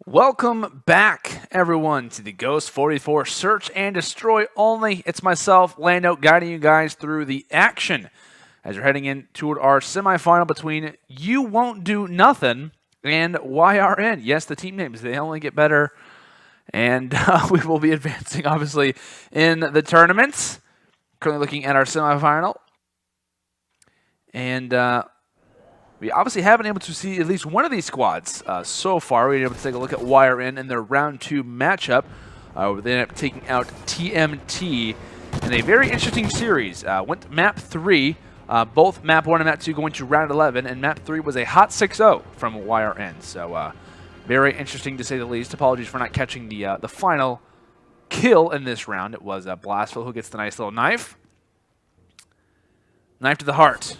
Welcome back, everyone, to the Ghost 44 Search and Destroy only. It's myself, Lando, guiding you guys through the action as you're heading in toward our semifinal between UwontdoNothin and YRN. Yes, the team names, they only get better, and we will be advancing, obviously, in the tournaments. Currently looking at our semifinal, and we obviously haven't been able to see at least one of these squads so far. We were able to take a look at YRN in their round 2 matchup. Where they ended up taking out TMT in a very interesting series. Went to map 3, both map 1 and map 2 going to round 11, and map 3 was a hot 6-0 from YRN. So very interesting to say the least. Apologies for not catching the final kill in this round. It was Blastful who gets the nice little knife. Knife to the heart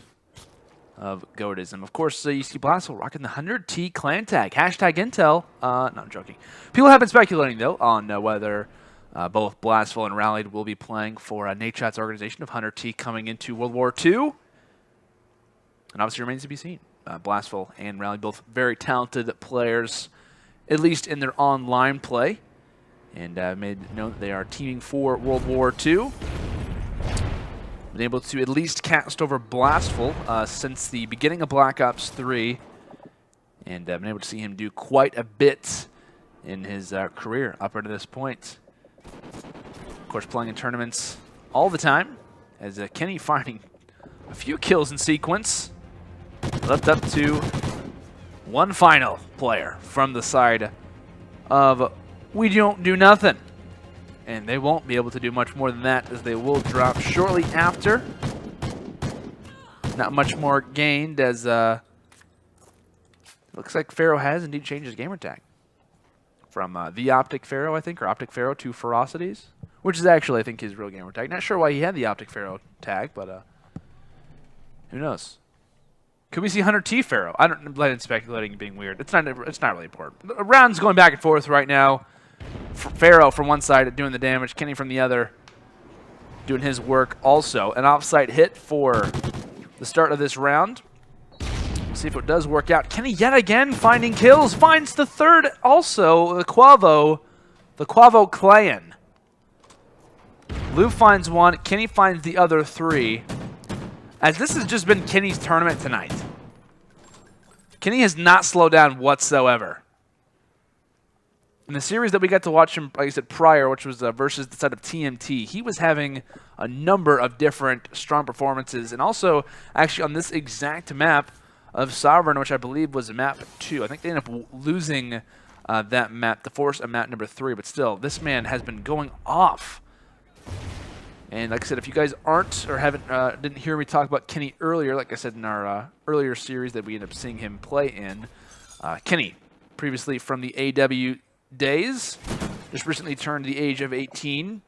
of Goatism. Of course, you see Blastful rocking the 100T clan tag. Hashtag Intel. No, I'm joking. People have been speculating, though, on whether both Blastful and Rallied will be playing for Nadeshot's organization of 100T coming into World War II. And obviously remains to be seen. Blastful and Rallied, both very talented players, at least in their online play. And made known that they are teaming for World War II. Been able to at least cast over Blastful since the beginning of Black Ops 3, and been able to see him do quite a bit in his career up to this point. Of course, playing in tournaments all the time, as Kenny finding a few kills in sequence. Left up to one final player from the side of UwontdoNothin. And they won't be able to do much more than that, as they will drop shortly after. Not much more gained, as looks like Pharaoh has indeed changed his gamer tag. From the Optic Pharaoh, I think, or Optic Pharaoh to Ferocities, which is actually, I think, his real gamer tag. Not sure why he had the Optic Pharaoh tag, but who knows? Could we see 100T Pharaoh? I don't let it speculating being weird. It's not really important. The round's going back and forth right now. Pharaoh from one side doing the damage, Kenny from the other doing his work also. An offside hit for the start of this round. We'll see if it does work out. Kenny yet again finding kills, finds the third also, the Quavo clan. Lou finds one, Kenny finds the other 3. As this has just been Kenny's tournament tonight. Kenny has not slowed down whatsoever. In the series that we got to watch him, like I said, prior, which was versus the side of TMT, he was having a number of different strong performances, and also actually on this exact map of Sovereign, which I believe was map 2. I think they ended up losing that map to force a map number 3, but still, this man has been going off. And like I said, if you guys aren't or didn't hear me talk about Kenny earlier, like I said in our earlier series that we ended up seeing him play in, Kenny, previously from the AW days, just recently turned the age of 18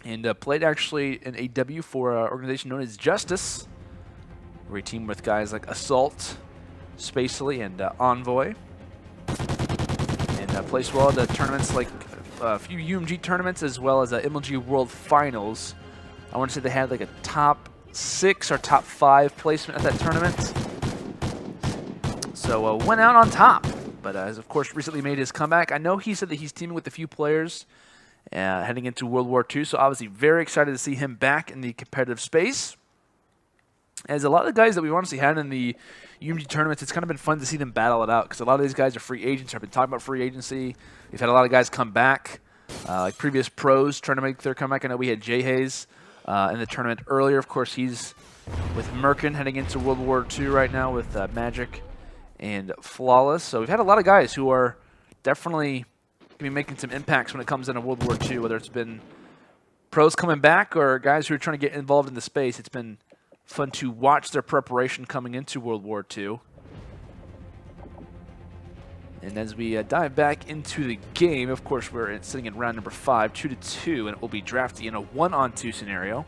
and played actually in AW for an organization known as Justice, where he teamed with guys like Assault, Spacely, and Envoy, and placed well at tournaments like a few UMG tournaments as well as MLG World Finals. I want to say they had like a top 6 or top 5 placement at that tournament, so went out on top. But has, of course, recently made his comeback. I know he said that he's teaming with a few players heading into World War II, so obviously very excited to see him back in the competitive space. As a lot of the guys that we've honestly had in the UMG tournaments, it's kind of been fun to see them battle it out, because a lot of these guys are free agents. I've been talking about free agency. We've had a lot of guys come back, like previous pros trying to make their comeback. I know we had Jay Hayes in the tournament earlier. Of course, he's with Merkin heading into World War II right now with Magic and Flawless. So we've had a lot of guys who are definitely going to be making some impacts when it comes into World War II, whether it's been pros coming back or guys who are trying to get involved in the space. It's been fun to watch their preparation coming into World War II. And as we dive back into the game, of course, we're sitting in round number 5, 2-2, and it will be drafted in a 1-on-2 scenario.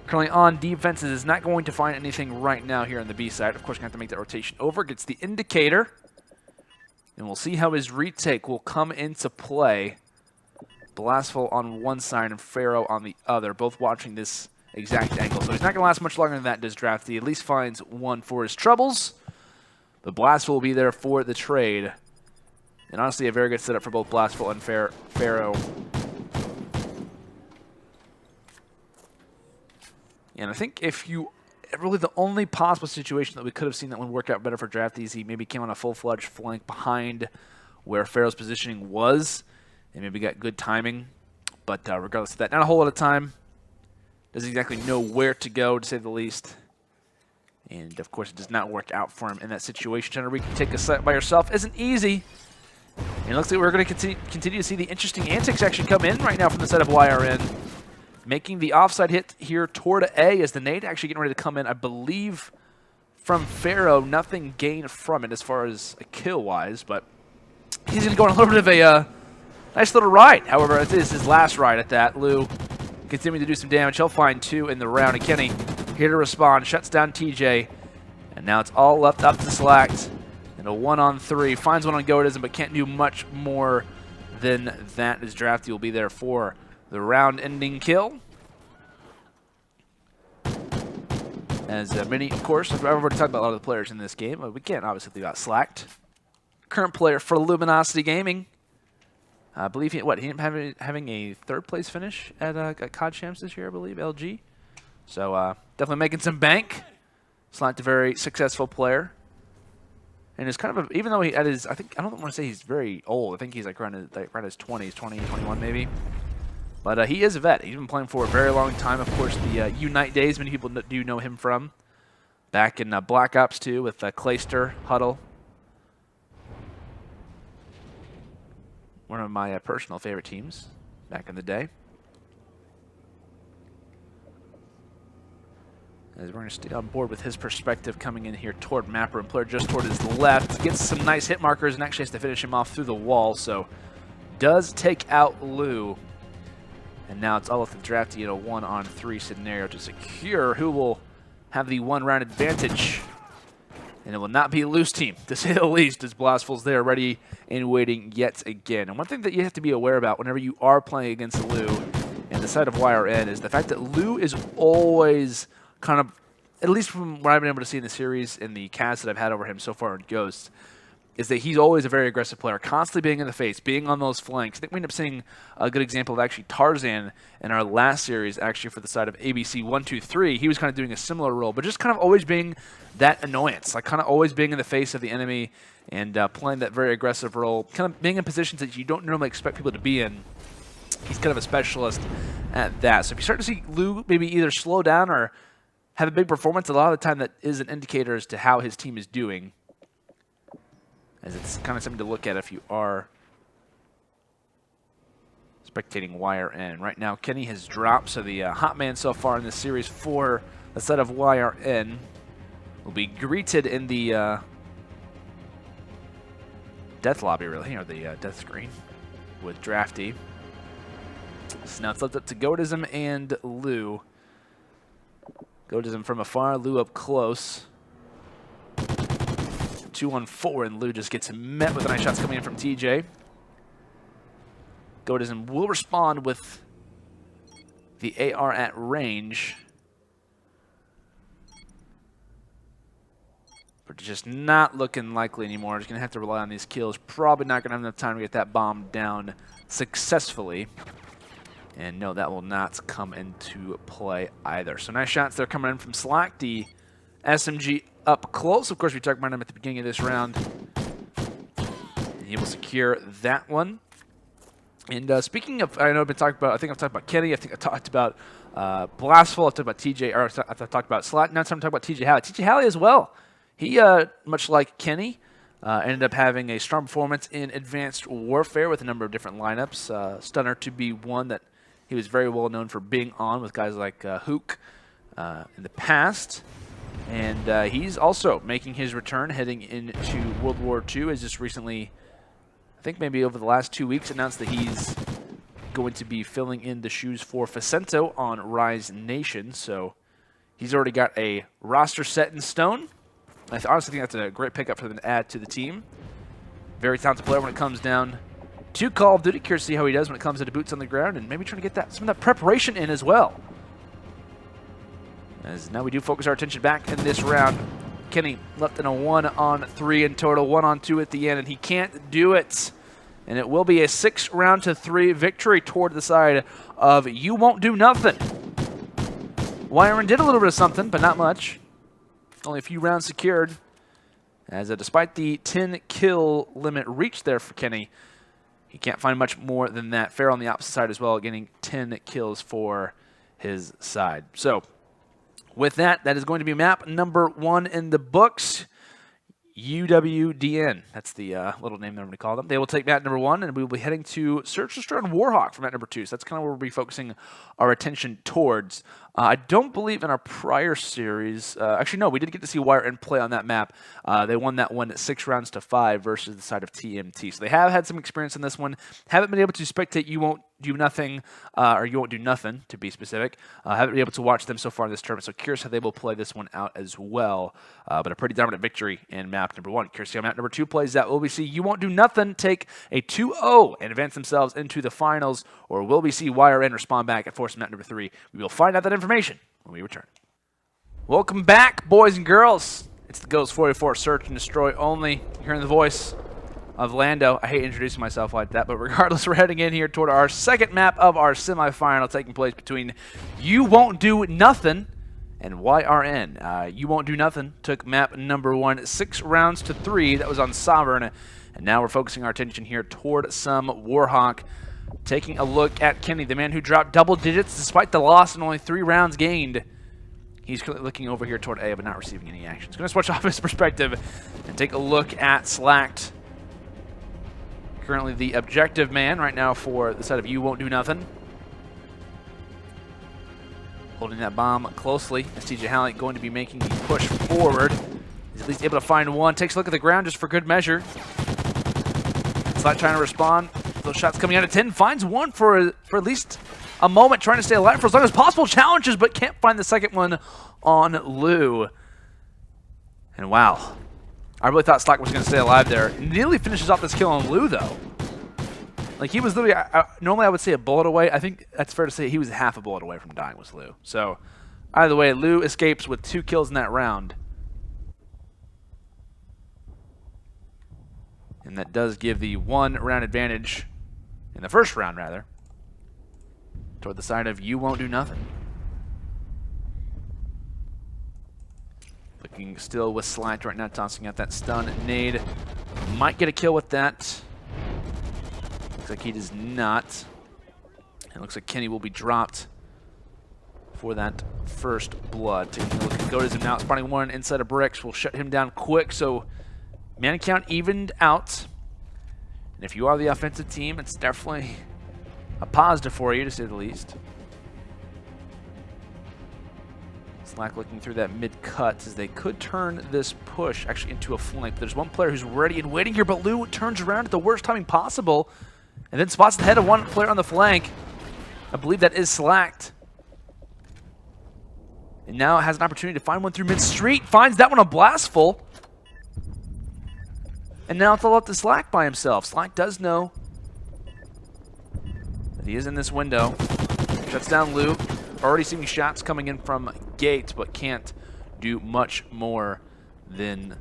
Currently on defenses, is not going to find anything right now here on the B side. Of course, going to have to make that rotation over. Gets the indicator. And we'll see how his retake will come into play. Blastful on one side and Pharaoh on the other, both watching this exact angle. So he's not going to last much longer than that, does Drafty. He at least finds one for his troubles. The Blastful will be there for the trade. And honestly, a very good setup for both Blastful and Pharaoh. And I think if you really the only possible situation that we could have seen that would work out better for Drafty is he maybe came on a full-fledged flank behind where Pharaoh's positioning was and maybe got good timing. But regardless of that, not a whole lot of time. Doesn't exactly know where to go, to say the least. And, of course, it does not work out for him in that situation. Trying to take a set by yourself isn't easy. And it looks like we're going to continue to see the interesting antics actually come in right now from the side of YRN. Making the offside hit here toward A as the nade actually getting ready to come in, I believe, from Pharaoh. Nothing gained from it as far as a kill-wise, but he's going to go on a little bit of a nice little ride. However, it is his last ride at that. Lou continuing to do some damage. He'll find 2 in the round. And Kenny here to respond. Shuts down TJ. And now it's all left up to Slacked. And a 1-on-3. Finds one on Goatism, but can't do much more than that as Drafty will be there for the round-ending kill. As many, of course, I've already talked about a lot of the players in this game. We can't obviously leave out Slacked. Current player for Luminosity Gaming. I believe he ended up having a 3rd place finish at COD Champs this year, I believe, LG. So definitely making some bank. Slacked a very successful player. And it's kind of even though he at his, I don't want to say he's very old. I think he's like around his 20s, 20, 21 maybe. But he is a vet. He's been playing for a very long time. Of course, the Unite days, many people do know him from. Back in Black Ops 2 with Clayster, Huddle. One of my personal favorite teams back in the day. As we're going to stay on board with his perspective coming in here toward Mapper and player just toward his left. Gets some nice hit markers and actually has to finish him off through the wall. So does take out Lou. And now it's all with the Drafty in a 1-on-3 scenario to secure who will have the 1-round advantage. And it will not be a loose team, to say the least, as Blastful's there ready and waiting yet again. And one thing that you have to be aware about whenever you are playing against Lou and the side of YRN is the fact that Lou is always kind of, at least from what I've been able to see in the series and the cast that I've had over him so far in Ghosts, is that he's always a very aggressive player, constantly being in the face, being on those flanks. I think we end up seeing a good example of actually Tarzan in our last series, actually for the side of ABC 123. He was kind of doing a similar role, but just kind of always being that annoyance, like kind of always being in the face of the enemy and playing that very aggressive role, kind of being in positions that you don't normally expect people to be in. He's kind of a specialist at that. So if you start to see Lou maybe either slow down or have a big performance, a lot of the time that is an indicator as to how his team is doing. As it's kind of something to look at if you are spectating YRN. Right now, Kenny has dropped, so the hot man so far in this series for the set of YRN will be greeted in the death lobby, really, or the death screen with Drafty. So now it's left up to Goatism and Lou. Goatism from afar, Lou up close. 2-on-4, and Lou just gets met with nice shots coming in from TJ. Goatism will respond with the AR at range. But just not looking likely anymore. Just going to have to rely on these kills. Probably not going to have enough time to get that bomb down successfully. And no, that will not come into play either. So nice shots there coming in from Slack. The SMG up close. Of course, we talked about him at the beginning of this round. And he will secure that one. And speaking of, I know I've been talking about, I think I've talked about Kenny. I think I talked about Blastful. I've talked about TJ, or I've talked about Slack. Now it's time to talk about TJ Halley. TJ Halley as well. He, much like Kenny, ended up having a strong performance in Advanced Warfare with a number of different lineups. Stunner to be one that he was very well known for being on with guys like Hook in the past. And he's also making his return heading into World War II. Has just recently, I think maybe over the last 2 weeks, announced that he's going to be filling in the shoes for Facento on Rise Nation. So he's already got a roster set in stone. I honestly think that's a great pickup for them to add to the team. Very talented player when it comes down to Call of Duty. Curious to see how he does when it comes to boots on the ground and maybe trying to get some of that preparation in as well. As now we do focus our attention back in this round. Kenny left in a 1-on-3 in total, 1-on-2 at the end, and he can't do it. And it will be a 6-round-to-3 victory toward the side of UwontdoNothin. YRN did a little bit of something, but not much. Only a few rounds secured. As despite the 10-kill limit reached there for Kenny, he can't find much more than that. Pharaoh on the opposite side as well, getting 10 kills for his side. So, with that, that is going to be map number 1 in the books. UWDN. That's the little name that I'm going to call them. They will take map number 1, and we will be heading to Search, Destroy, and Warhawk for map number 2. So that's kind of where we'll be focusing our attention towards. I don't believe in our prior series. Actually, no, we did get to see YRN play on that map. They won that one at 6-5 versus the side of TMT. So they have had some experience in this one. Haven't been able to spectate UwontdoNothin, or UwontdoNothin to be specific. Haven't been able to watch them so far in this tournament. So curious how they will play this one out as well. But a pretty dominant victory in map number 1. Curious to see how map number 2 plays out. Will we see UwontdoNothin take a 2-0 and advance themselves into the finals, or will we see YRN respond back and force map number 3? We will find out that information when we return. Welcome back, boys and girls. It's the Ghost 4v4 Search and Destroy only. You're hearing the voice of Lando. I hate introducing myself like that, but regardless, we're heading in here toward our second map of our semifinal, taking place between UwontdoNothin and YRN. UwontdoNothin took map number 1, 6-3. That was on Sovereign. And now we're focusing our attention here toward some Warhawk. Taking a look at Kenny, the man who dropped double digits despite the loss and only 3 rounds gained. He's looking over here toward A, but not receiving any action. He's going to switch off his perspective and take a look at Slacked. Currently the objective man right now for the side of UwontdoNothin. Holding that bomb closely as TJ Halley going to be making the push forward. He's at least able to find one. Takes a look at the ground just for good measure. Slack trying to respond. Those shots coming out at 10. Finds one for at least a moment, trying to stay alive for as long as possible. Challenges, but can't find the second one on Lou. And wow. I really thought Slack was going to stay alive there. Nearly finishes off this kill on Lou, though. Like, he was literally, normally I would say a bullet away. I think that's fair to say he was half a bullet away from dying, was Lou. So, either way, Lou escapes with 2 kills in that round. And that does give the 1-round advantage, in the first round, rather, toward the side of UwontdoNothin. Looking still with Slacked right now, tossing out that stun nade. Might get a kill with that. Looks like he does not. It looks like Kenny will be dropped for that first blood. Taking a look at Gotism now, spawning one inside of bricks. Will shut him down quick, so man count evened out. And if you are the offensive team, it's definitely a positive for you, to say the least. Slack looking through that mid-cut as they could turn this push actually into a flank. There's one player who's ready and waiting here, but Lou turns around at the worst timing possible and then spots the head of one player on the flank. I believe that is Slacked. And now has an opportunity to find one through mid-street. Finds that one on Blastful. And now it's all up to Slack by himself. Slack does know that he is in this window. Shuts down Lou. Already seeing shots coming in from Gates, but can't do much more than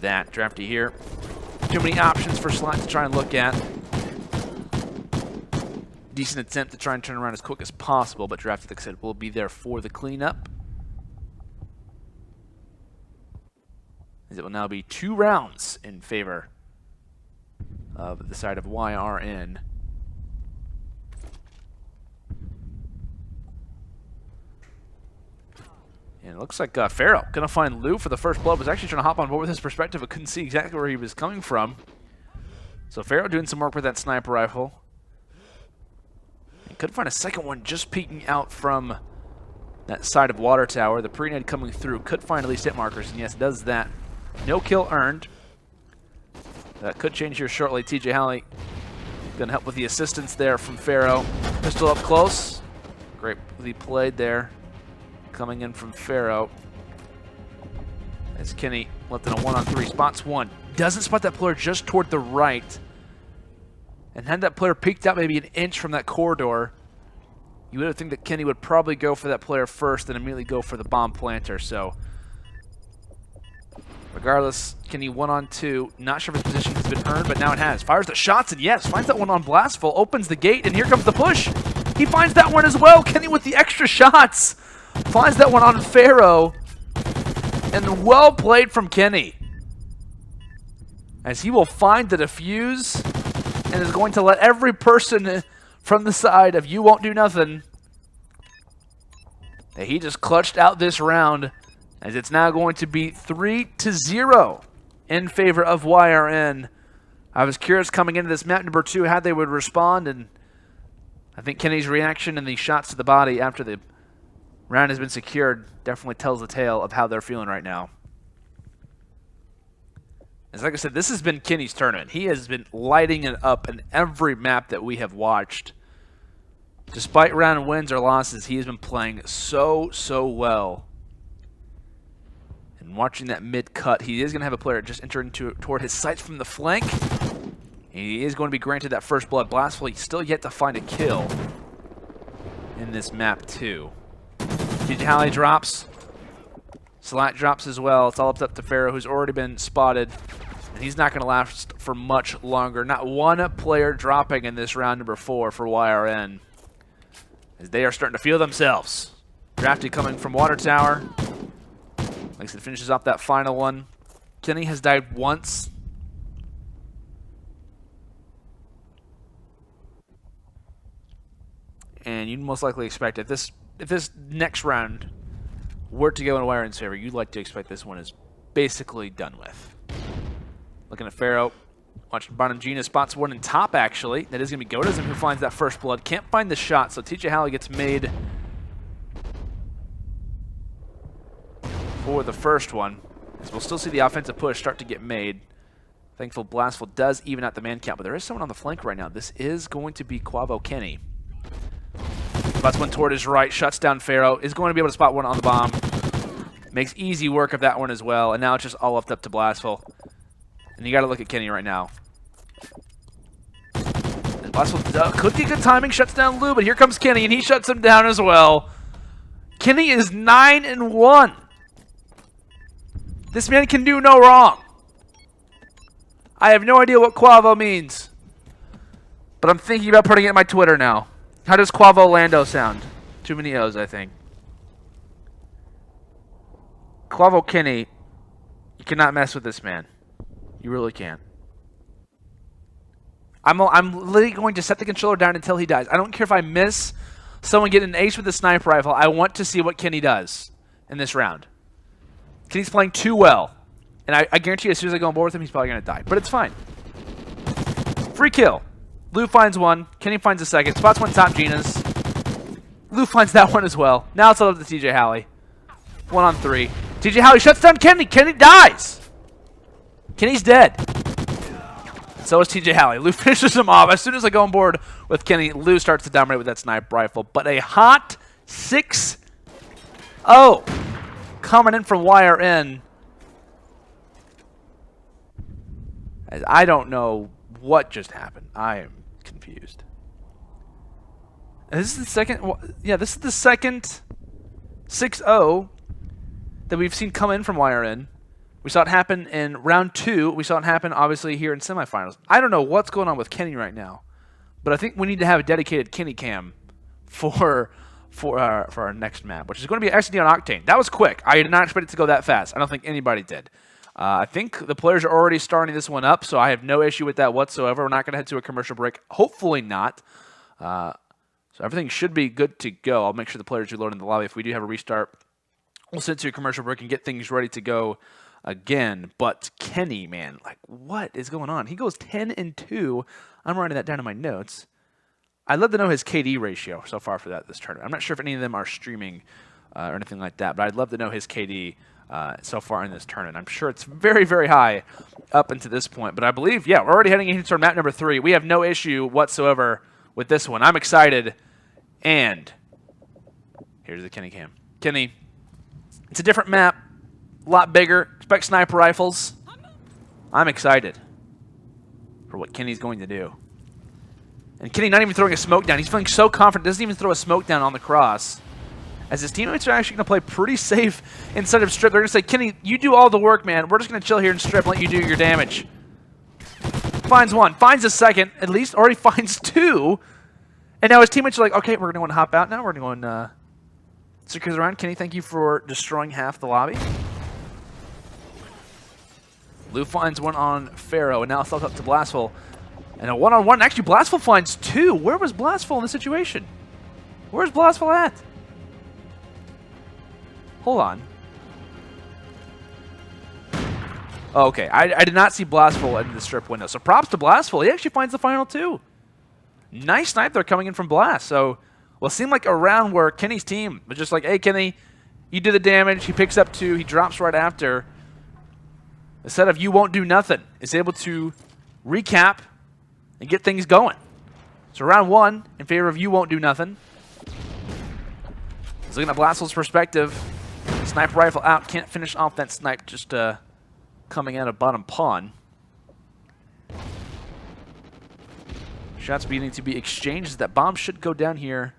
that. Drafty here. Too many options for Slack to try and look at. Decent attempt to try and turn around as quick as possible, but Drafty, like I said, will be there for the cleanup. As it will now be 2 rounds in favor of the side of YRN. And it looks like Pharaoh going to find Lou for the first blood. Was actually trying to hop on board with his perspective, but couldn't see exactly where he was coming from. So Pharaoh doing some work with that sniper rifle. He could find a second one just peeking out from that side of water tower. The pre-nade coming through. Could find at least hit markers, and yes, does that. No kill earned. That could change here shortly. TJ Halley going to help with the assistance there from Pharaoh. Pistol up close. Greatly played there. Coming in from Pharaoh. As Kenny left in a 1-on-3. Spots one. Doesn't spot that player just toward the right. And had that player peeked out maybe an inch from that corridor, you would think that Kenny would probably go for that player first and immediately go for the bomb planter. So Regardless, Kenny 1-on-2. Not sure if his position has been earned, but now it has. Fires the shots, and yes, finds that one on Blastful. Opens the gate, and here comes the push. He finds that one as well. Kenny with the extra shots. Finds that one on Pharaoh. And well played from Kenny, as he will find the defuse and is going to let every person from the side of You Won't Do Nothing that he just clutched out this round, as it's now going to be 3-0 in favor of YRN. I was curious coming into this map number 2 how they would respond, and I think Kenny's reaction and the shots to the body after the round has been secured definitely tells the tale of how they're feeling right now. As like I said, this has been Kenny's tournament. He has been lighting it up in every map that we have watched. Despite round wins or losses, he has been playing so well. And watching that mid cut, he is going to have a player just enter toward his sights from the flank. He is going to be granted that first blood. Blastful, he's still yet to find a kill in this map too. DJ Halley drops. Slat drops as well. It's all up to Pharaoh, who's already been spotted. And he's not going to last for much longer. Not one player dropping in this round number 4 for YRN, as they are starting to feel themselves. Drafty coming from Water Tower. Like I said, finishes off that final one. Kenny has died once. And you'd most likely expect if this next round were to go in YRN's favor, you'd like to expect this one is basically done with. Looking at Pharaoh, watching bottom Gina, spots one in top actually. That is going to be Godism who finds that first blood. Can't find the shot, so TJ Halley gets made for the first one. As we'll still see the offensive push start to get made. Thankful Blastful does even out the man count, but there is someone on the flank right now. This is going to be Quavo Kenny. Spots one toward his right, shuts down Pharaoh, is going to be able to spot one on the bomb. Makes easy work of that one as well, and now it's just all left up to Blastful. And you got to look at Kenny right now. And Blastful could be good timing, shuts down Lou, but here comes Kenny, and he shuts him down as well. Kenny is 9-1. This man can do no wrong. I have no idea what Quavo means, but I'm thinking about putting it in my Twitter now. How does Quavo Lando sound? Too many O's, I think. Quavo Kenny, you cannot mess with this man. You really can't. I'm literally going to set the controller down until he dies. I don't care if I miss someone getting an ace with a sniper rifle. I want to see what Kenny does in this round. Kenny's playing too well. And I guarantee you, as soon as I go on board with him, he's probably going to die. But it's fine. Free kill. Lou finds one. Kenny finds a second. Spots one top Gina's. Lou finds that one as well. Now it's all up to TJ Halley. 1-on-3. TJ Halley shuts down Kenny. Kenny dies. Kenny's dead. So is TJ Halley. Lou finishes him off. As soon as I go on board with Kenny, Lou starts to dominate with that sniper rifle. But a hot 6-0 coming in from YRN. As I don't know what just happened. I am confused. And this is the second. Yeah, this is the second 6-0 that we've seen come in from YRN. We saw it happen in round 2. We saw it happen, obviously, here in semifinals. I don't know what's going on with Kenny right now, but I think we need to have a dedicated Kenny cam for our next map, which is going to be S&D on Octane. That was quick. I did not expect it to go that fast. I don't think anybody did. I think the players are already starting this one up, so I have no issue with that whatsoever. We're not going to head to a commercial break. Hopefully not. So everything should be good to go. I'll make sure the players reload in the lobby. If we do have a restart, we'll send to a commercial break and get things ready to go again. But Kenny, man, like, what is going on? He goes 10-2. I'm writing that down in my notes. I'd love to know his KD ratio so far for this tournament. I'm not sure if any of them are streaming or anything like that, but I'd love to know his KD so far in this tournament. I'm sure it's very, very high up until this point. But I believe, yeah, we're already heading into our map number 3. We have no issue whatsoever with this one. I'm excited. And here's the Kenny cam. Kenny, it's a different map, a lot bigger. Expect sniper rifles. I'm excited for what Kenny's going to do. And Kenny not even throwing a smoke down. He's feeling so confident. Doesn't even throw a smoke down on the cross. as his teammates are actually going to play pretty safe instead of strip. They're going to say, Kenny, you do all the work, man. We're just going to chill here and strip and let you do your damage. Finds one, finds a second, at least already finds two. And now his teammates are like, okay, we're going to hop out now. We're going to secure the round. Kenny, thank you for destroying half the lobby. Lou finds one on Pharaoh, and now it's up to Blastful. And a one-on-one. Actually, Blastful finds two. Where was Blastful in the situation? Where's Blastful at? Hold on. Oh, okay, I did not see Blastful in the strip window. So props to Blastful. He actually finds the final two. Nice snipe there coming in from Blast. So, well, it seemed like a round where Kenny's team was just like, hey, Kenny, you do the damage. He picks up two. He drops right after. Instead of you won't do nothing, is able to recap and get things going. So round one in favor of you won't do nothing. He's looking at Blastful's perspective. Sniper rifle out. Can't finish off that snipe. Just coming out of bottom pawn. Shots beginning to be exchanged. That bomb should go down here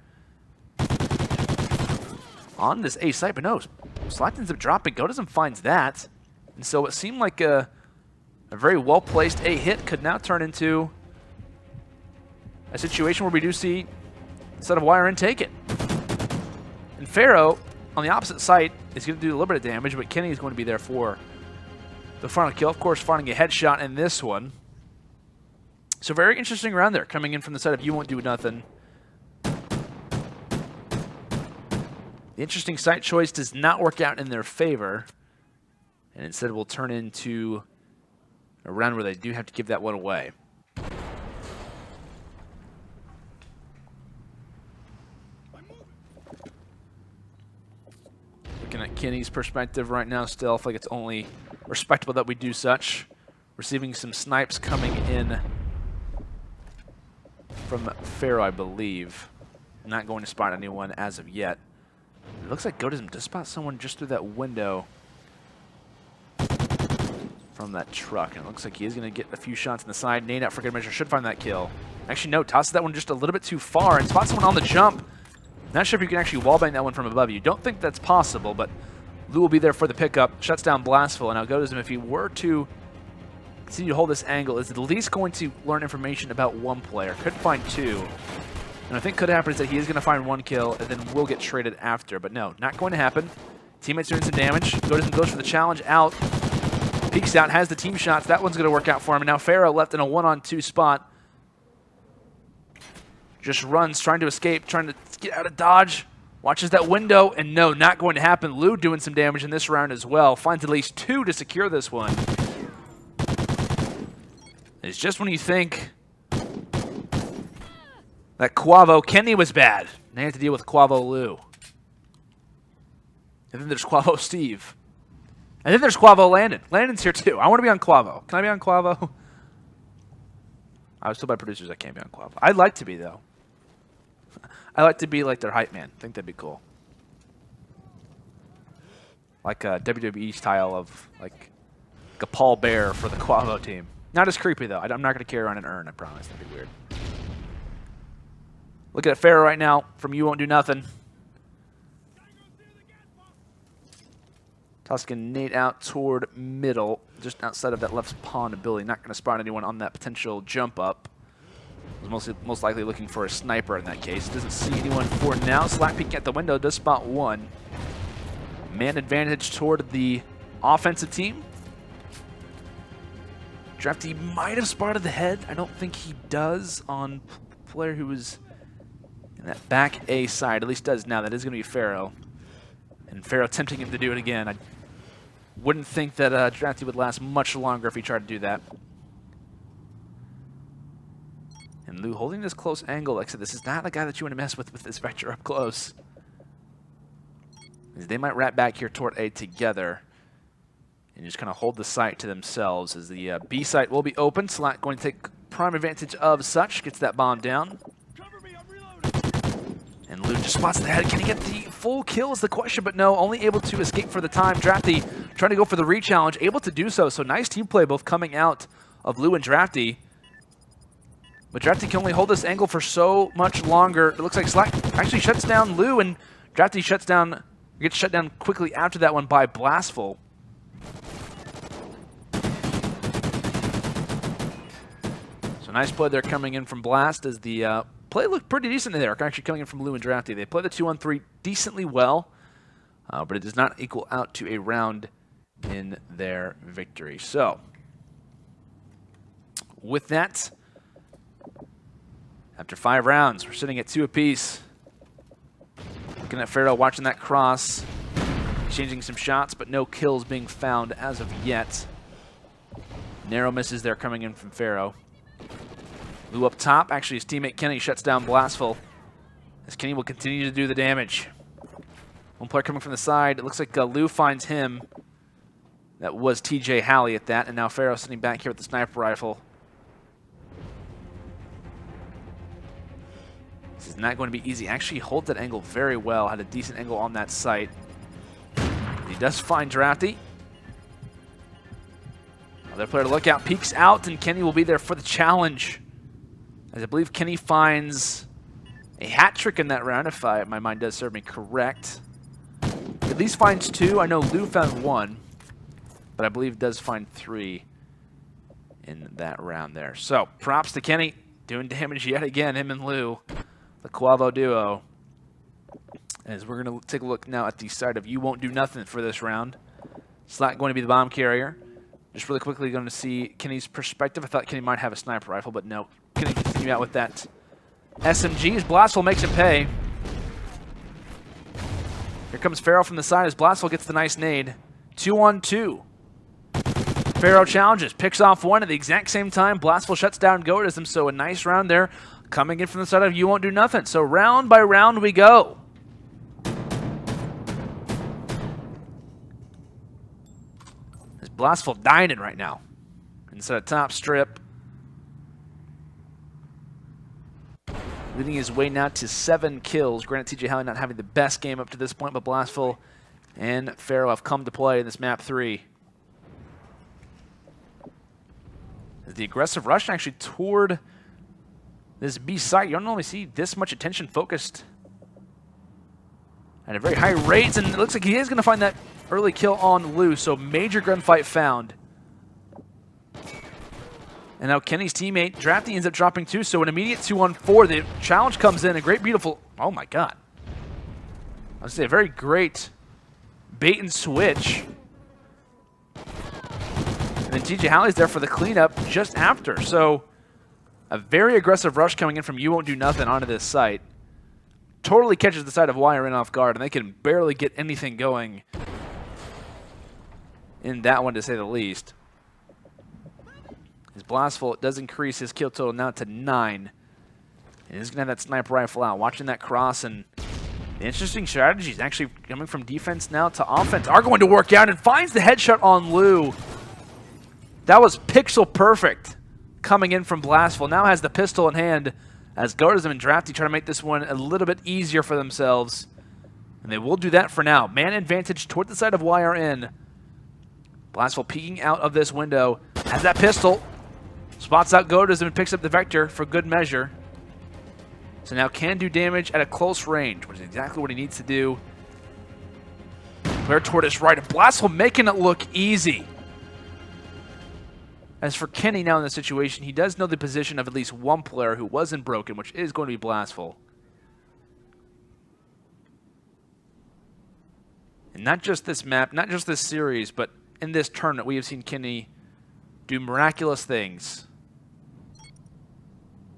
on this A site, but no. Slack ends up dropping. Godism finds that. And so it seemed like a very well-placed A hit could now turn into a situation where we do see instead of YRN take it. And Pharaoh, on the opposite site, is going to do a little bit of damage, but Kenny is going to be there for the final kill. Of course, finding a headshot in this one. So very interesting round there, coming in from the side of You Won't Do Nothing. The interesting site choice does not work out in their favor. And instead will turn into a round where they do have to give that one away. Looking at Kenny's perspective right now still, I feel like it's only respectable that we do such. Receiving some snipes coming in from Pharaoh, I believe. Not going to spot anyone as of yet. It looks like Godism does spot someone just through that window from that truck, and it looks like he is going to get a few shots in the side. Nade out for good measure, should find that kill. Actually, no, tosses that one just a little bit too far and spots someone on the jump. Not sure if you can actually wallbang that one from above you. Don't think that's possible, but Lou will be there for the pickup. Shuts down Blastful, and now Godism, if he were to continue to hold this angle, is at least going to learn information about one player. Could find two. And I think could happen is that he is going to find one kill, and then will get traded after. But no, not going to happen. Teammates doing some damage. Godism goes for the challenge out. Peeks out, has the team shots. That one's going to work out for him. And now Pharaoh left in a one-on-two spot. Just runs, trying to escape, trying to get out of dodge. Watches that window, and no, not going to happen. Lou doing some damage in this round as well. Finds at least two to secure this one. It's just when you think that Quavo Kenny was bad. Now you have to deal with Quavo Lou. And then there's Quavo Steve. And then there's Quavo Landon. Landon's here too. I want to be on Quavo. Can I be on Quavo? I was told by producers I can't be on Quavo. I'd like to be, though. I like to be like their hype man. I think that'd be cool. Like a WWE style of like a Paul Bear for the Quavo team. Not as creepy, though. I'm not going to carry around an urn, I promise. That'd be weird. Looking at Pharaoh right now from You Won't Do Nothing. Toscan nade out toward middle, just outside of that left pawn ability. Not going to spot anyone on that potential jump up. Was most likely looking for a sniper in that case. Doesn't see anyone for now. Slack peek at the window, does spot one. Man advantage toward the offensive team. Drafty might have spotted the head. I don't think he does on player who was in that back A side. At least does now. That is going to be Pharaoh. And Pharaoh tempting him to do it again. I wouldn't think that Drafty would last much longer if he tried to do that. And Lou holding this close angle. Like I said, this is not a guy that you want to mess with this Vector up close. They might wrap back here toward A together and just kind of hold the site to themselves as the B site will be open. Slack going to take prime advantage of such. Gets that bomb down. And Lou just spots the head. Can he get the full kill is the question, but no, only able to escape for the time. Drafty trying to go for the re-challenge, able to do so. So nice team play both coming out of Lou and Drafty. But Drafty can only hold this angle for so much longer. It looks like Slack actually shuts down Lou, and Drafty gets shut down quickly after that one by Blastful. So nice play there coming in from Blast as the play looked pretty decent there, actually coming in from Lou and Drafty. They play the 2-on-3 decently well, but it does not equal out to a round in their victory. So with that, after 5 rounds, we're sitting at 2 apiece. Looking at Pharaoh watching that cross, exchanging some shots, but no kills being found as of yet. Narrow misses there coming in from Pharaoh. Lou up top. Actually, his teammate Kenny shuts down Blastful, as Kenny will continue to do the damage. One player coming from the side. It looks like Lou finds him. That was TJ Halley at that, and now Pharaoh sitting back here with the sniper rifle. This is not going to be easy. Actually holds that angle very well. Had a decent angle on that site. He does find Drafty. Another player to look out. Peeks out, and Kenny will be there for the challenge. As I believe Kenny finds a hat trick in that round, if my mind does serve me correct. At least finds 2. I know Lou found 1, but I believe does find 3 in that round there. So props to Kenny, doing damage yet again, him and Lou. The Quavo duo. As we're going to take a look now at the side of UwontdoNothin for this round. It's not going to be the bomb carrier. Just really quickly going to see Kenny's perspective. I thought Kenny might have a sniper rifle, but no. Kenny continue out with that SMG as Blastful makes him pay. Here comes Pharaoh from the side as Blastful gets the nice nade. 2-on-2. Pharaoh challenges, picks off one at the exact same time. Blastful shuts down Goatism, so a nice round there. Coming in from the side of UwontdoNothin. So round by round we go. There's Blastful dining right now. Inside a top strip. Leading his way now to 7 kills. Granted, TJ Halley not having the best game up to this point, but Blastful and Pharaoh have come to play in this map 3. As the aggressive rush actually toward this B site, you don't normally see this much attention focused at a very high rate, and it looks like he is going to find that early kill on Lou, so major gunfight found. And now Kenny's teammate, Drafty, ends up dropping 2, so an immediate 2-on-4. The challenge comes in, a great, beautiful, oh my god. I would say a very great bait and switch. And then TJ Halley's there for the cleanup just after, so a very aggressive rush coming in from UwontdoNothin onto this site. Totally catches the side of YRN off guard, and they can barely get anything going in that one, to say the least. His Blastful does increase his kill total now to 9. And he's going to have that sniper rifle out. Watching that cross, and the interesting strategies actually coming from defense now to offense are going to work out, and finds the headshot on Lou. That was pixel perfect. Coming in from Blastful, now has the pistol in hand as Goatism and Drafty try to make this one a little bit easier for themselves. And they will do that for now. Man advantage toward the side of YRN. Blastful peeking out of this window, has that pistol, spots out Goatism and picks up the Vector for good measure. So now can do damage at a close range, which is exactly what he needs to do. Flare toward his right, and Blastful making it look easy. As for Kenny now in this situation, he does know the position of at least one player who wasn't broken, which is going to be Blastful. And not just this map, not just this series, but in this tournament, we have seen Kenny do miraculous things.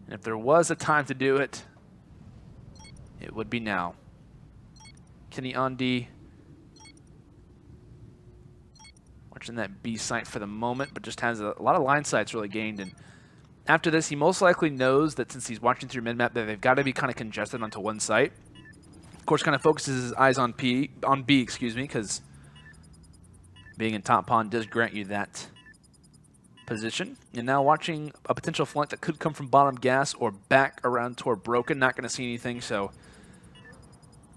And if there was a time to do it, it would be now. Kenny on D. Watching that B site for the moment, but just has a lot of line sights really gained. And after this, he most likely knows that since he's watching through mid-map, that they've got to be kind of congested onto one site. Of course, kind of focuses his eyes on B, because being in top pawn does grant you that position. And now watching a potential flank that could come from bottom gas or back around toward broken. Not going to see anything, so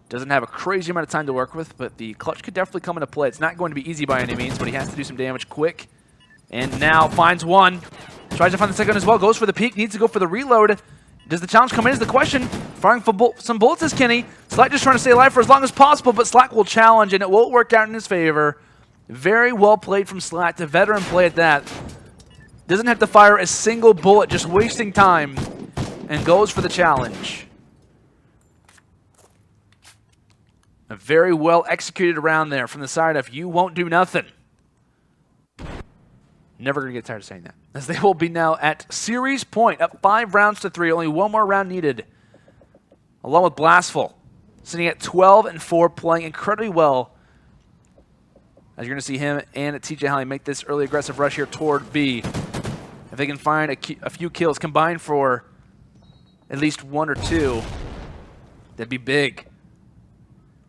doesn't have a crazy amount of time to work with, but the clutch could definitely come into play. It's not going to be easy by any means, but he has to do some damage quick. And now finds one. Tries to find the second as well. Goes for the peek. Needs to go for the reload. Does the challenge come in is the question. Firing for some bullets is Kenny. Slack just trying to stay alive for as long as possible, but Slack will challenge, and it won't work out in his favor. Very well played from Slack, the veteran play at that. Doesn't have to fire a single bullet, just wasting time, and goes for the challenge. A very well executed round there from the side of UwontdoNothin. Never going to get tired of saying that. As they will be now at series point, up 5 rounds to 3. Only one more round needed. Along with Blastful, sitting at 12-4, playing incredibly well. As you're going to see him and TJ Halley make this early aggressive rush here toward B. If they can find a few kills combined for at least 1 or 2, that'd be big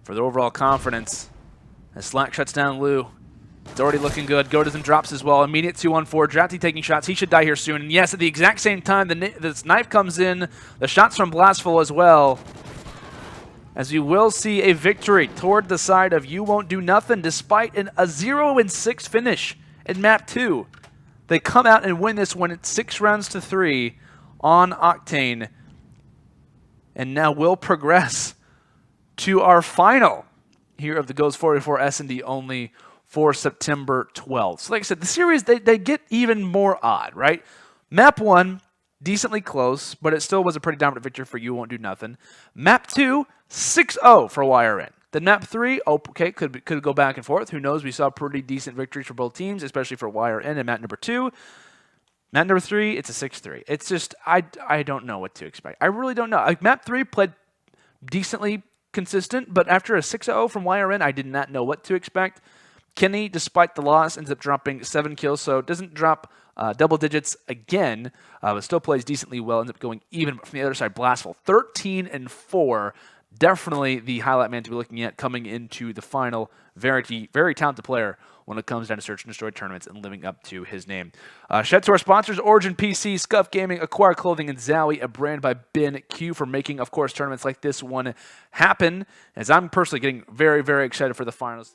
for their overall confidence. As Slack shuts down Lou. It's already looking good. Godism drops as well. Immediate 2-on-4. Drafty taking shots. He should die here soon. And yes, at the exact same time, this knife comes in. The shots from Blastful as well. As you will see a victory toward the side of UwontdoNothin despite a 0-6 finish in map 2. They come out and win this one at 6 rounds to 3 on Octane. And now will progress to our final here of the Ghost 4v4 S&D only for September 12th. So like I said, the series, they get even more odd, right? Map 1, decently close, but it still was a pretty dominant victory for UwontdoNothin. Map 2, 6-0 for YRN. Then map 3, okay, could go back and forth. Who knows? We saw pretty decent victories for both teams, especially for YRN in map number 2. Map number 3, it's a 6-3. It's just, I don't know what to expect. I really don't know. Like, map 3 played decently consistent, but after a 6-0 from YRN, I did not know what to expect. Kenny, despite the loss, ends up dropping 7 kills, so doesn't drop double digits again, but still plays decently well, ends up going even. From the other side, Blastful, 13-4. Definitely the highlight man to be looking at coming into the final. Very, very talented player when it comes down to search and destroy tournaments and living up to his name. Shout out to our sponsors, Origin PC, Scuff Gaming, Acquire Clothing, and Zowie, a brand by Ben Q, for making, of course, tournaments like this one happen. As I'm personally getting very, very excited for the finals.